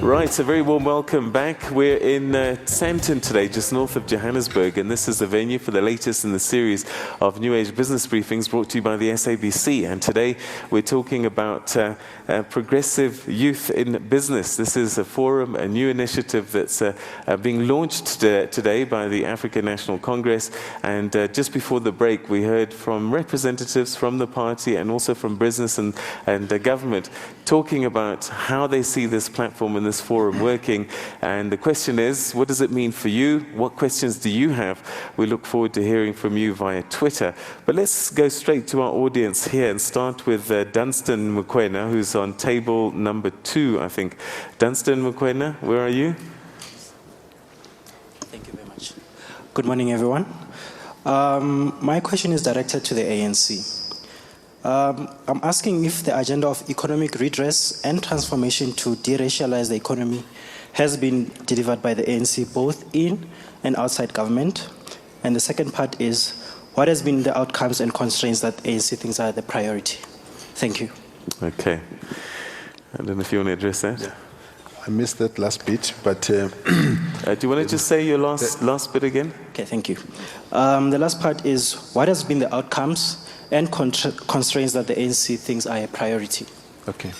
Right, a very warm welcome back. We're in Sandton today, just north of Johannesburg, and this is the venue for the latest in the series of New Age business briefings brought to you by the SABC. And today we're talking about progressive youth in business. This is a forum, a new initiative that's being launched today by the African National Congress. And just before the break, we heard from representatives from the party and also from business and government talking about how they see this platform and this forum working. And the question is, what does it mean for you? What questions do you have? We look forward to hearing from you via Twitter. But let's go straight to our audience here and start with Dunstan Mokoena, who's on table number 2, I think. Dunstan Mokoena, where are you? Thank you very much. Good morning, everyone. My question is directed to the ANC. I'm asking if the agenda of economic redress and transformation to de-racialize the economy has been delivered by the ANC both in and outside government. And the second part is, what has been the outcomes and constraints that ANC thinks are the priority? Thank you. Okay. I don't know if you want to address that. Yeah. I missed that last bit, but... do you want to just say your last bit again? Okay, thank you. The last part is, what has been the outcomes and constraints that the ANC thinks are a priority? Okay.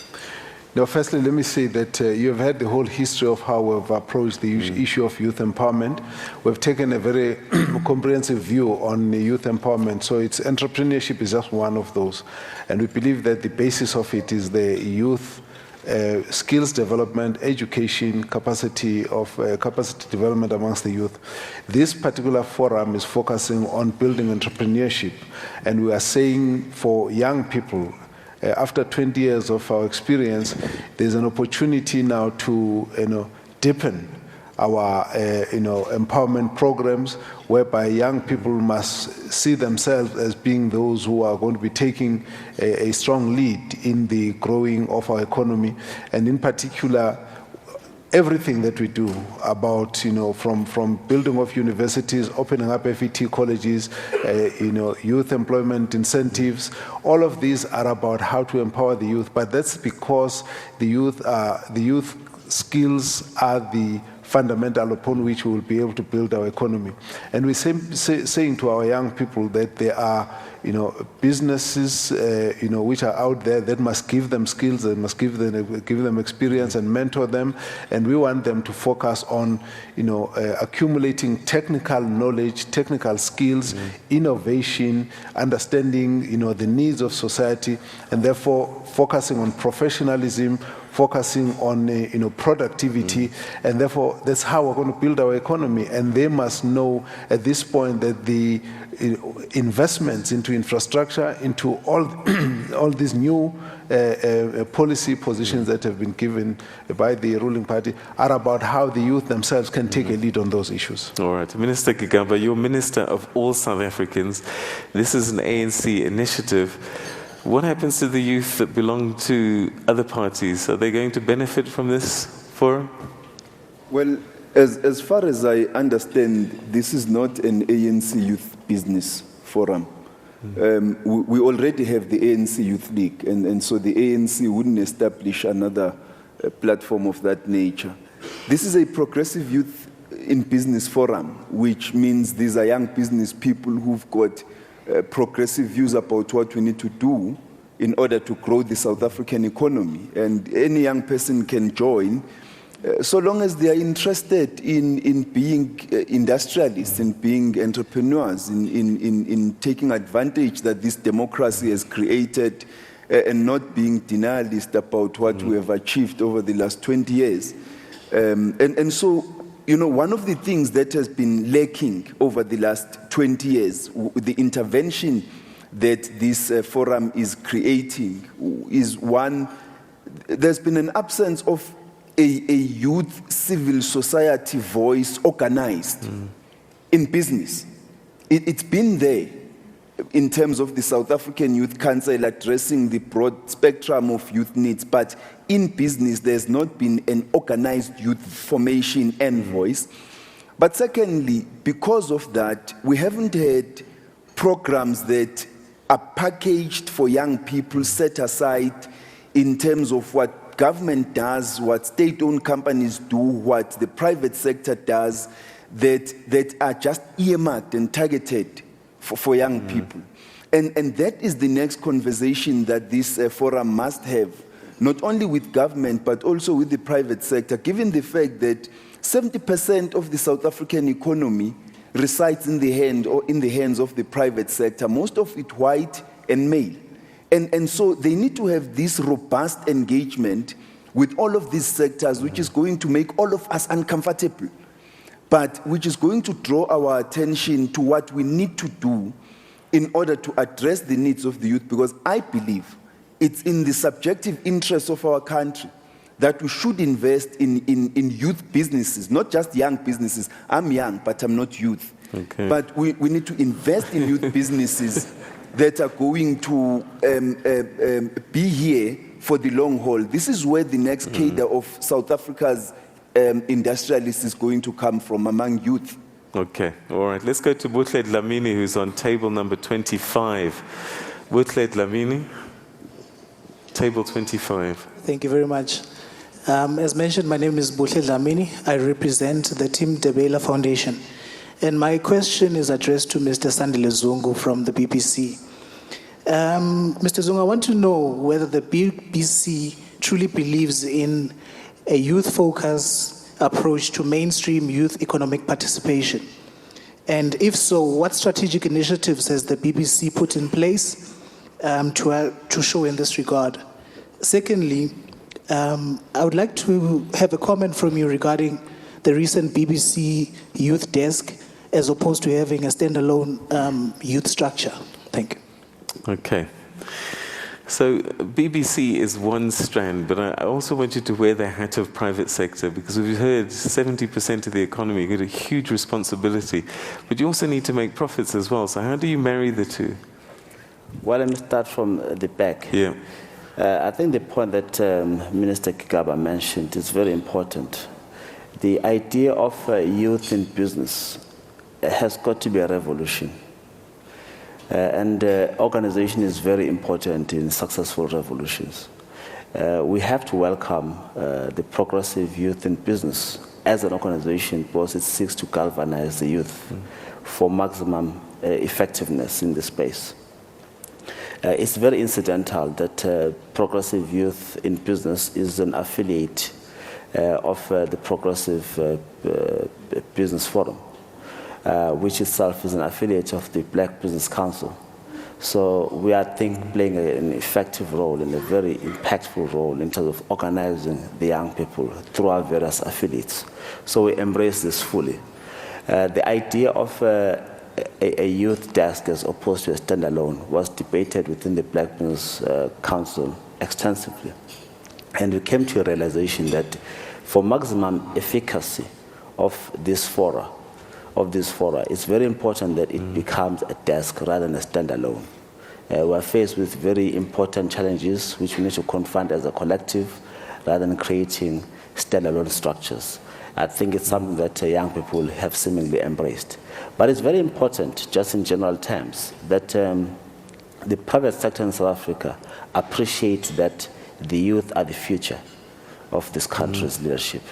Now, firstly, let me say that you have had the whole history of how we've approached the issue of youth empowerment. We've taken a very comprehensive view on youth empowerment, so entrepreneurship is just one of those. And we believe that the basis of it is the youth skills development, education, capacity development amongst the youth. This particular forum is focusing on building entrepreneurship, and we are saying for young people, after 20 years of our experience, there's an opportunity now to deepen our empowerment programs, whereby young people must see themselves as being those who are going to be taking a strong lead in the growing of our economy, and in particular everything that we do about from building of universities, opening up FET colleges, youth employment incentives. All of these are about how to empower the youth, but that's because the youth skills are the fundamental upon which we will be able to build our economy. And we're saying to our young people that there are businesses which are out there that must give them skills, that must give them experience and mentor them, and we want them to focus on accumulating technical knowledge, technical skills, innovation, understanding the needs of society, and therefore focusing on professionalism, focusing on productivity, and therefore that's how we're going to build our economy. And they must know at this point that the investments into infrastructure, into all these new policy positions that have been given by the ruling party are about how the youth themselves can take a lead on those issues. All right. Minister Gigaba, you're Minister of all South Africans. This is an ANC initiative. What happens to the youth that belong to other parties? Are they going to benefit from this forum? Well, as far as I understand, this is not an ANC youth business forum. We already have the ANC Youth League, and so the ANC wouldn't establish another platform of that nature. This is a progressive youth in business forum, which means these are young business people who've got progressive views about what we need to do in order to grow the South African economy. And any young person can join, so long as they are interested in being industrialists, in being entrepreneurs, in taking advantage that this democracy has created, and not being denialist about what we have achieved over the last 20 years. And so, one of the things that has been lacking over the last 20 years, the intervention that this forum is creating, is one, there's been an absence of a youth civil society voice organized in business. It's been there in terms of the South African Youth Council addressing the broad spectrum of youth needs, but in business there's not been an organized youth formation and voice. But secondly, because of that, we haven't had programs that are packaged for young people, set aside in terms of what government does, what state-owned companies do, what the private sector does, that are just earmarked and targeted for young people. And that is the next conversation that this forum must have, not only with government, but also with the private sector, given the fact that 70% of the South African economy resides in the hands of the private sector, most of it white and male. And so they need to have this robust engagement with all of these sectors, which is going to make all of us uncomfortable, but which is going to draw our attention to what we need to do in order to address the needs of the youth, because I believe it's in the subjective interest of our country that we should invest in youth businesses, not just young businesses. I'm young, but I'm not youth. Okay. But we need to invest in youth businesses that are going to be here for the long haul. This is where the next cadre of South Africa's industrialists is going to come from, among youth. Okay, all right. Let's go to Buhle Dlamini, who's on table number 25. Buhle Dlamini, table 25. Thank you very much. As mentioned, my name is Buhle Dlamini. I represent the Team Debela Foundation. And my question is addressed to Mr. Sandile Zungu from the BBC. Mr. Zungu, I want to know whether the BBC truly believes in a youth-focused approach to mainstream youth economic participation. And if so, what strategic initiatives has the BBC put in place to show in this regard? Secondly, I would like to have a comment from you regarding the recent BBC Youth Desk, as opposed to having a standalone youth structure. Thank you. Okay. So BBC is one strand, but I also want you to wear the hat of private sector, because we've heard 70% of the economy, you got a huge responsibility, but you also need to make profits as well. So how do you marry the two? Well, let me start from the back. Yeah. I think the point that Minister Kigaba mentioned is very important. The idea of youth in business has got to be a revolution. And organization is very important in successful revolutions. We have to welcome the progressive youth in business as an organization, because it seeks to galvanize the youth for maximum effectiveness in the space. It's very incidental that progressive youth in business is an affiliate of the Progressive Business Forum, which itself is an affiliate of the Black Business Council. So we are, I think, playing an effective role and a very impactful role in terms of organizing the young people through our various affiliates. So we embrace this fully. The idea of a youth desk as opposed to a standalone was debated within the Black Business Council extensively. And we came to a realization that for maximum efficacy of this fora, it's very important that it becomes a desk rather than a standalone. We're faced with very important challenges which we need to confront as a collective rather than creating standalone structures. I think it's something that young people have seemingly embraced. But it's very important, just in general terms, that the private sector in South Africa appreciates that the youth are the future of this country's leadership,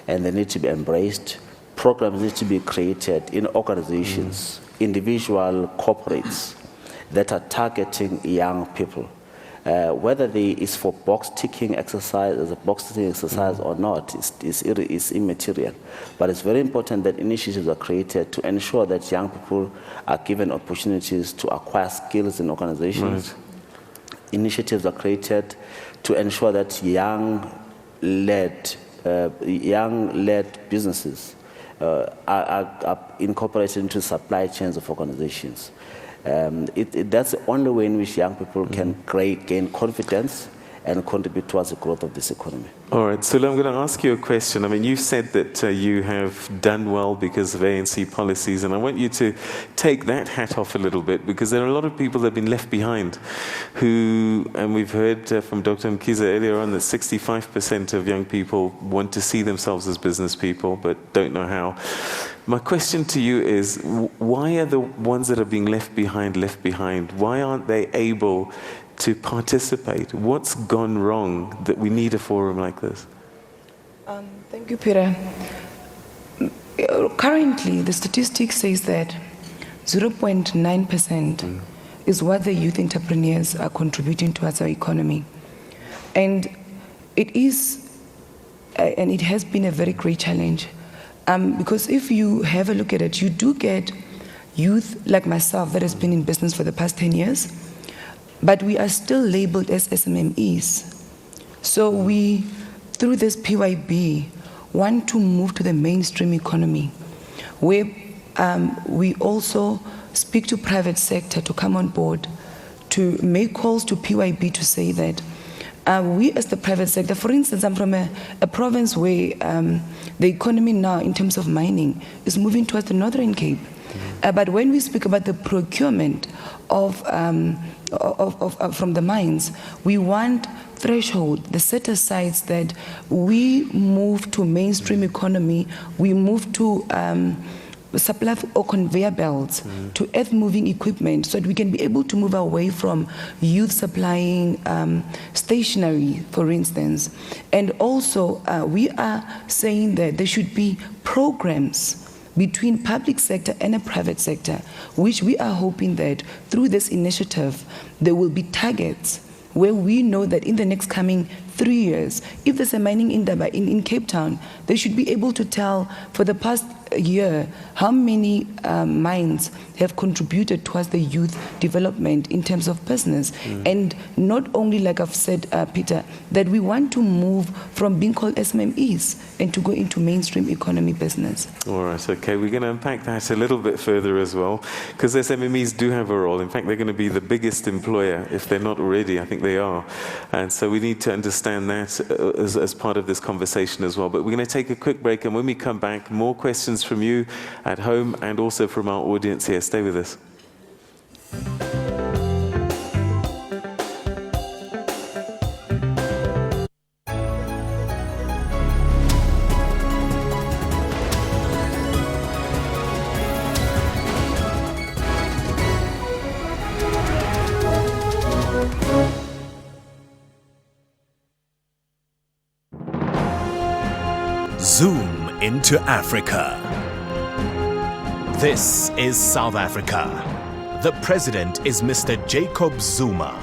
and they need to be embraced. Programs need to be created in organizations, individual corporates that are targeting young people. Whether it's for box-ticking exercise, as a box-ticking exercise or not, is immaterial. But it's very important that initiatives are created to ensure that young people are given opportunities to acquire skills in organizations. Right. Initiatives are created to ensure that young-led businesses are incorporated into supply chains of organizations. That's the only way in which young people can gain confidence and contribute towards the growth of this economy. All right, so I'm going to ask you a question. I mean, you've said that you have done well because of ANC policies, and I want you to take that hat off a little bit, because there are a lot of people that have been left behind who, and we've heard from Dr. Mkhize earlier on that 65% of young people want to see themselves as business people but don't know how. My question to you is, why are the ones that are being left behind? Why aren't they able to participate? What's gone wrong that we need a forum like this? Thank you, Peter. Currently, the statistics says that 0.9% is what the youth entrepreneurs are contributing towards our economy. And it is, and it has been a very great challenge. Because if you have a look at it, you do get youth like myself that has been in business for the past 10 years, but we are still labeled as SMMEs. So we, through this PYB, want to move to the mainstream economy, where we also speak to private sector to come on board, to make calls to PYB to say that we as the private sector, for instance, I'm from a province where the economy now in terms of mining is moving towards the Northern Cape. But when we speak about the procurement from the mines, we want threshold, the set asides that we move to mainstream economy, we move to supply or conveyor belts to earth-moving equipment so that we can be able to move away from youth supplying stationery, for instance. And also, we are saying that there should be programs between public sector and a private sector, which we are hoping that through this initiative, there will be targets where we know that in the next coming 3 years, if there's a mining indaba in Cape Town, they should be able to tell for the past year how many mines have contributed towards the youth development in terms of business. And not only, like I've said, Peter, that we want to move from being called SMMEs and to go into mainstream economy business. All right, okay, we're going to unpack that a little bit further as well, because SMMEs do have a role. In fact, they're going to be the biggest employer, if they're not already. I think they are. And so we need to understand that as part of this conversation as well. But we're going to take a quick break, and when we come back, more questions from you at home and also from our audience here. Stay with us. Zoom into Africa. This is South Africa. The president is Mr. Jacob Zuma.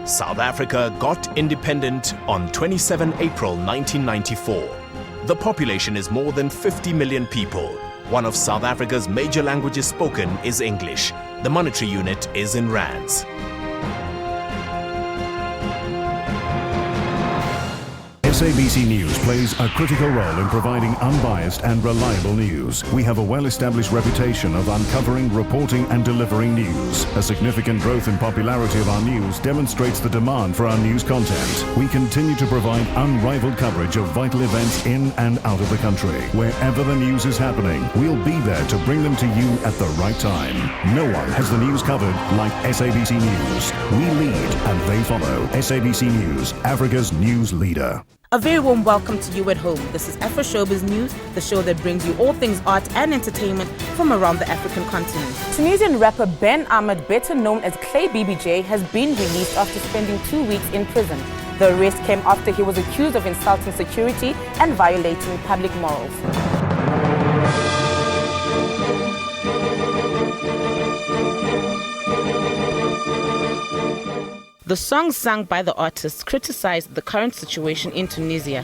South Africa got independent on 27 April 1994. The population is more than 50 million people. One of South Africa's major languages spoken is English. The monetary unit is in rands. SABC News plays a critical role in providing unbiased and reliable news. We have a well-established reputation of uncovering, reporting and delivering news. A significant growth in popularity of our news demonstrates the demand for our news content. We continue to provide unrivaled coverage of vital events in and out of the country. Wherever the news is happening, we'll be there to bring them to you at the right time. No one has the news covered like SABC News. We lead and they follow. SABC News, Africa's news leader. A very warm welcome to you at home. This is Afro Showbiz News, the show that brings you all things art and entertainment from around the African continent. Tunisian rapper Ben Ahmed, better known as Clay BBJ, has been released after spending 2 weeks in prison. The arrest came after he was accused of insulting security and violating public morals. The songs sung by the artists criticized the current situation in Tunisia.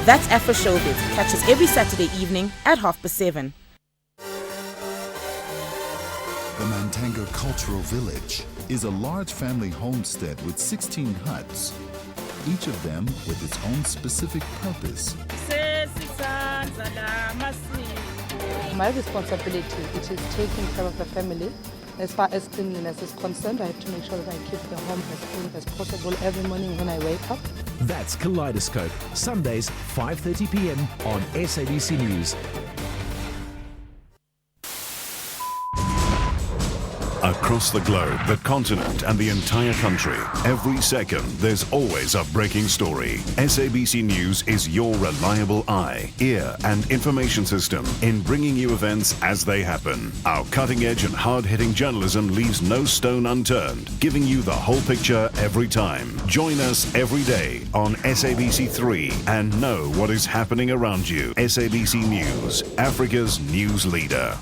That's Afro Showbiz. Catch us every Saturday evening at 7:30. The Mantanga Cultural Village is a large family homestead with 16 huts, each of them with its own specific purpose. My responsibility, it is taking care of the family. As far as cleanliness is concerned, I have to make sure that I keep the home as clean as possible every morning when I wake up. That's Kaleidoscope, Sundays 5:30 p.m. on SABC News. Across the globe, the continent and the entire country, every second there's always a breaking story. SABC News is your reliable eye, ear and information system in bringing you events as they happen. Our cutting-edge and hard-hitting journalism leaves no stone unturned, giving you the whole picture every time. Join us every day on SABC3 and know what is happening around you. SABC News, Africa's news leader.